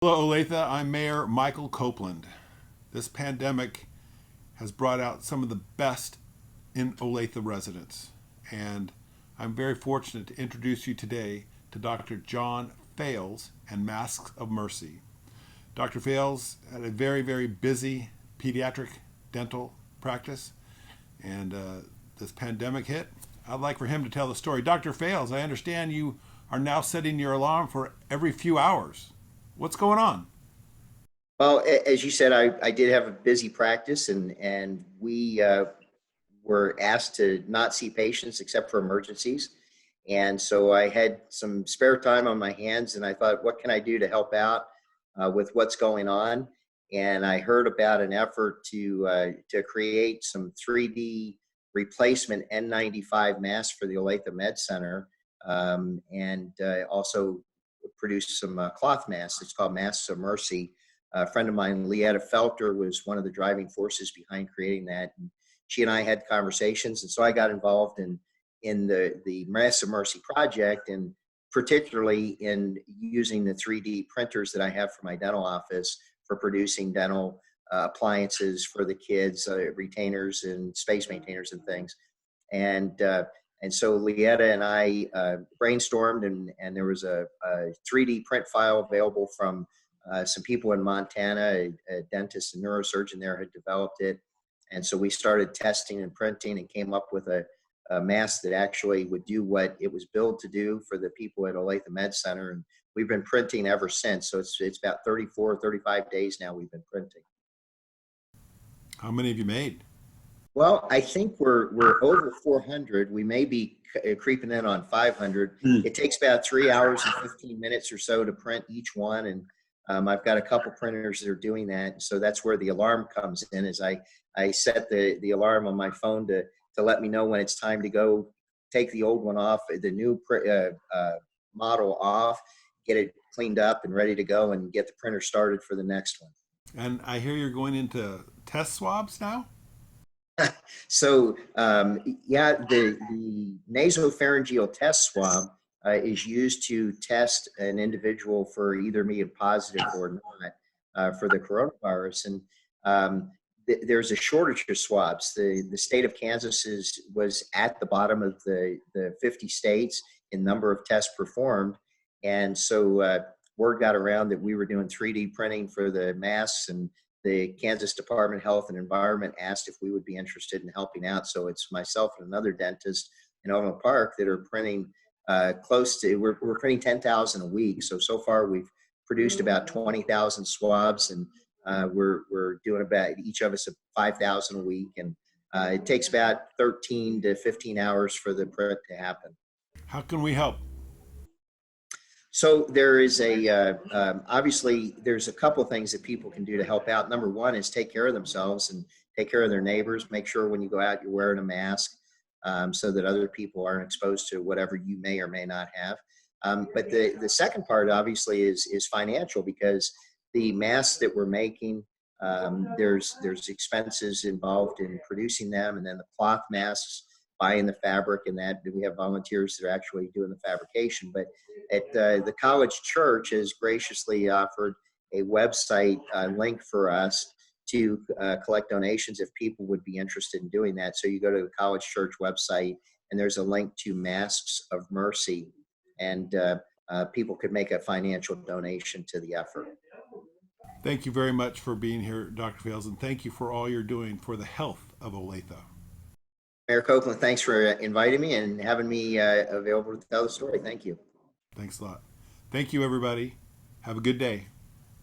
Hello, Olathe. I'm Mayor Michael Copeland. This pandemic has brought out some of the best in Olathe residents, and I'm very fortunate to introduce you today to Dr. John Fales and Masks of Mercy. Dr. Fales had a very busy pediatric dental practice, and this pandemic hit. I'd like for him to tell the story. Dr. Fales, I understand you are now setting your alarm for every few hours. What's going on? Well, as you said, I did have a busy practice, and we were asked to not see patients except for emergencies. And so I had some spare time on my hands, and I thought, what can I do to help out with what's going on? And I heard about an effort to create some 3D replacement N95 masks for the Olathe Med Center, and also produce some cloth masks. It's called Masks of Mercy. A friend of mine, Leetta Felter, was one of the driving forces behind creating that. And she and I had conversations, and so I got involved in the Masks of Mercy project, and particularly in using the 3D printers that I have for my dental office for producing dental appliances for the kids, retainers and space maintainers and things. And and so Leetta and I brainstormed, and there was a 3D print file available from some people in Montana. A dentist and neurosurgeon there had developed it. And so we started testing and printing and came up with a mask that actually would do what it was built to do for the people at Olathe Med Center. And we've been printing ever since. So it's about 34, 35 days now we've been printing. How many have you made? Well, I think we're over 400. We may be creeping in on 500. It takes about 3 hours and 15 minutes or so to print each one, and I've got a couple printers that are doing that. So that's where the alarm comes in. Is I set the alarm on my phone to let me know when it's time to go take the old one off, the new model off, get it cleaned up and ready to go, and get the printer started for the next one. And I hear you're going into test swabs now? So yeah, the nasopharyngeal test swab is used to test an individual for either being positive or not for the coronavirus. And there's a shortage of swabs. The state of Kansas was at the bottom of the 50 states in number of tests performed. And so word got around that we were doing 3D printing for the masks, and the Kansas Department of Health and Environment asked if we would be interested in helping out. So it's myself and another dentist in Overland Park that are printing we're printing 10,000 a week. So far we've produced about 20,000 swabs, and we're doing about each of us 5,000 a week. And it takes about 13 to 15 hours for the print to happen. How can we help? So there is obviously there's a couple of things that people can do to help out. Number one is take care of themselves and take care of their neighbors. Make sure when you go out, you're wearing a mask so that other people aren't exposed to whatever you may or may not have. But the second part obviously is financial, because the masks that we're making, there's expenses involved in producing them, and then the cloth masks, buying the fabric, and that we have volunteers that are actually doing the fabrication. But at the college church has graciously offered a website link for us to collect donations if people would be interested in doing that. So you go to the college church website, and there's a link to Masks of Mercy, and people could make a financial donation to the effort. Thank you very much for being here, Dr. Fales, and thank you for all you're doing for the health of Olathe. Mayor Copeland, thanks for inviting me and having me available to tell the story. Thanks a lot. Thank you, everybody. Have a good day.